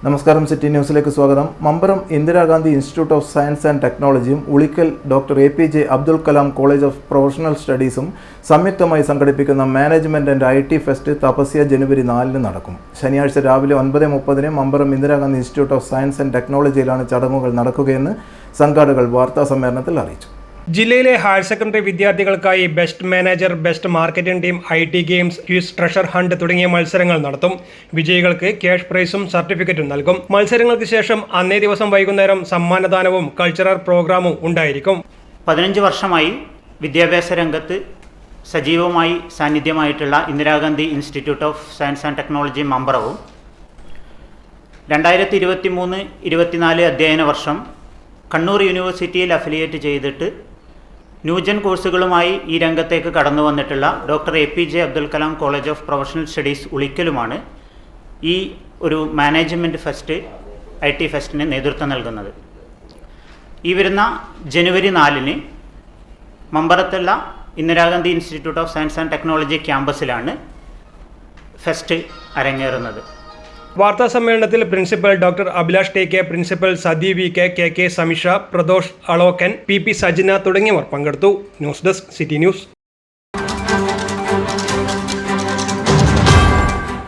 നമസ്കാരം, സിറ്റി ന്യൂസിലേക്ക് സ്വാഗതം. Mambaram Indira Gandhi institute of science and ടെക്നോളജിയും Ulikkal doctor APJ Abdul Kalam college of professional സ്റ്റഡീസും സംയുക്തമായി സംഘടിപ്പിക്കുന്ന management and IT fest Tapasya ജനുവരി 4 നടക്കും. ശനിയാഴ്ച രാവിലെ 9:30 Mambaram Indira Gandhi institute of science and ടെക്നോളജിയിലാണ് ചടങ്ങുകൾ നടക്കുകയെന്ന് സംഘാടകർ വാർത്താസമ്മേളനത്തിൽ അറിയിച്ചു. ജില്ലയിലെ ഹയർ സെക്കൻഡറി വിദ്യാർത്ഥികൾക്കായി best manager, best marketing team, IT games, quiz, treasure hunt തുടങ്ങിയ മത്സരങ്ങൾ നടത്തും. വിജയികൾക്ക് ക്യാഷ് പ്രൈസും സർട്ടിഫിക്കറ്റും നൽകും. മത്സരങ്ങൾക്ക് ശേഷം അന്നേ ദിവസം വൈകുന്നേരം സമ്മാനദാനവും കൾച്ചറൽ പ്രോഗ്രാമും ഉണ്ടായിരിക്കും. 15 വർഷമായി വിദ്യാഭ്യാസ രംഗത്ത് സജീവമായി സാന്നിധ്യമായിട്ടുള്ള Indira Gandhi institute of science and technology മമ്പറവും 2023-24 അധ്യയന വർഷം കണ്ണൂർ യൂണിവേഴ്സിറ്റിയിൽ അഫിലിയേറ്റ് ചെയ്തിട്ട് ന്യൂജൻ കോഴ്സുകളുമായി ഈ രംഗത്തേക്ക് കടന്നു വന്നിട്ടുള്ള doctor APJ Abdul Kalam college of professional studies ഉളിക്കലുമാണ് ഈ ഒരു മാനേജ്മെൻറ്റ് ഫെസ്റ്റ് IT ഫെസ്റ്റിന് നേതൃത്വം നൽകുന്നത്. ഈ വരുന്ന ജനുവരി 4 മമ്പറത്തുള്ള Indira Gandhi institute of science and technology ക്യാമ്പസിലാണ് ഫെസ്റ്റ് അരങ്ങേറുന്നത്. വാർത്താ സമ്മേളനത്തിൽ principal doctor Abhilash TK, principal Sathi VK, KK Samisha, Pradosh Alokkan, PP Sajina തുടങ്ങിയവർ പങ്കെടുത്തു. News desk, city news.